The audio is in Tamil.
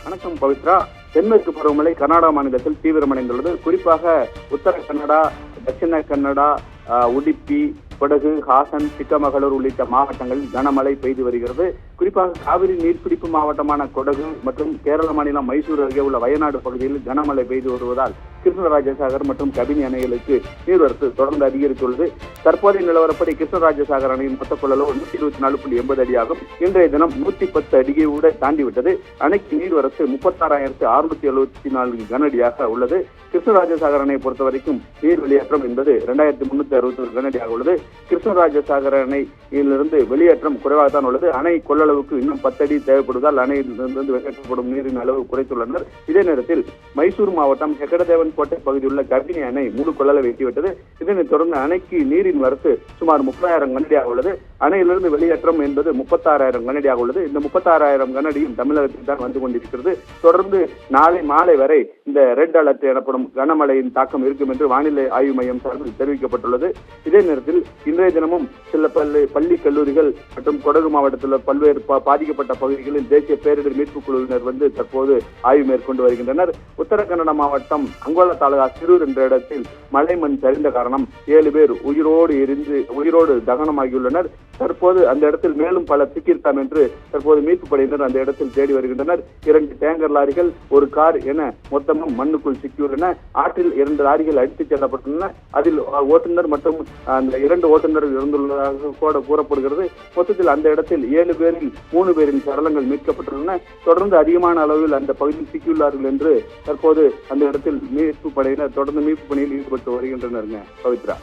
வணக்கம் பவித்ரா. தென்மேற்கு பருவமழை கர்நாடகா மாநிலத்தில் தீவிரமடைந்துள்ளது. குறிப்பாக உத்தர கன்னடா, தட்சிண கன்னடா, உடுப்பி, கொடகு, ஹாசன், சிக்கமகளூர் உள்ளிட்ட மாவட்டங்களில் கனமழை பெய்து வருகிறது. குறிப்பாக காவிரி நீர்பிடிப்பு மாவட்டமான கொடகு மற்றும் கேரள மாநிலம் மைசூர் அருகே உள்ள வயநாடு பகுதியில் கனமழை பெய்து வருவதால் கிருஷ்ணராஜசாகர் மற்றும் கபினி அணைகளுக்கு நீர்வரத்து தொடர்ந்து அதிகரித்துள்ளது. தற்போதைய நிலவரப்படி கிருஷ்ணராஜசாகர் அணையின் மொத்த கொள்ளளவு 124.80 அடியாகும். இன்றைய தினம் 110 அடியை கூட தாண்டிவிட்டது. அணைக்கு நீர்வரத்து 36,674 கனஅடியாக உள்ளது. கிருஷ்ணராஜசாகர் அணையை பொறுத்தவரைக்கும் நீர் வெளியேற்றம் என்பது 2361 கனஅடியாக உள்ளது. கிருஷ்ணராஜசாகர் அணையிலிருந்து வெளியேற்றம் குறைவாகத்தான் உள்ளது. அணை கொள்ளளவுக்கு இன்னும் 10 அடி தேவைப்படுவதால் அணையிலிருந்து வெளியேற்றப்படும் நீரின் அளவு குறைத்துள்ளனர். இதே நேரத்தில் மைசூர் மாவட்டம் ஹெக்கடதேவன் கோட்டை பகுதியில் உள்ள கபினி அணை முழு கொள்ளளவை எட்டிவிட்டது. இதனைத் தொடர்ந்து அணைக்கு நீரின் வரத்து சுமார் 30,000 கனஅடியாக உள்ளது. அணையிலிருந்து வெளியேற்றம் என்பது 36,000 கனஅடியாக உள்ளது. இந்த 36,000 கனஅடியும் தமிழகத்தில் தான் வந்து கொண்டிருக்கிறது. தொடர்ந்து நாளை மாலை வரை இந்த ரெட் அலர்ட் எனப்படும் கனமழையின் தாக்கம் இருக்கும் என்று வானிலை ஆய்வு மையம் சார்பில் தெரிவிக்கப்பட்டுள்ளது. இதே நேரத்தில் இன்றைய தினமும் சில பள்ளி கல்லூரிகள் மற்றும் கொடகு மாவட்டத்தில் பல்வேறு பாதிக்கப்பட்ட பகுதிகளில் தேசிய பேரிடர் மீட்பு குழுவினர் வந்து தற்போது ஆய்வு மேற்கொண்டு வருகின்றனர். உத்தர கன்னட மாவட்டம் அங்கோலா தாலுகா சிரூர் என்ற இடத்தில் மழை மண் சரிந்த காரணம் 7 பேர் உயிரோடு தகனமாகியுள்ளனர். தற்போது அந்த இடத்தில் மேலும் பல சிக்கியிருக்கலாம் என்று தற்போது மீட்பு படையினர் அந்த இடத்தில் தேடி வருகின்றனர். 2 டேங்கர் லாரிகள், ஒரு கார் என மொத்தமும் மண்ணுக்குள் சிக்கியுள்ளன. ஆற்றில் 2 லாரிகள் அடித்துச் செல்லப்பட்டுள்ளன. அதில் ஓட்டுநர் மற்றும் அந்த 2 ஓட்டுநர்கள் இருந்துள்ளதாக கூட கூறப்படுகிறது. மொத்தத்தில் அந்த இடத்தில் 7 பேரில் 3 பேரின் சடலங்கள் மீட்கப்பட்டுள்ளன. தொடர்ந்து அதிகமான அளவில் அந்த பகுதியில் சிக்கியுள்ளார்கள் என்று தற்போது அந்த இடத்தில் மீட்பு படையினர் தொடர்ந்து மீட்பு பணியில் ஈடுபட்டு வருகின்றனர். பவித்ரா.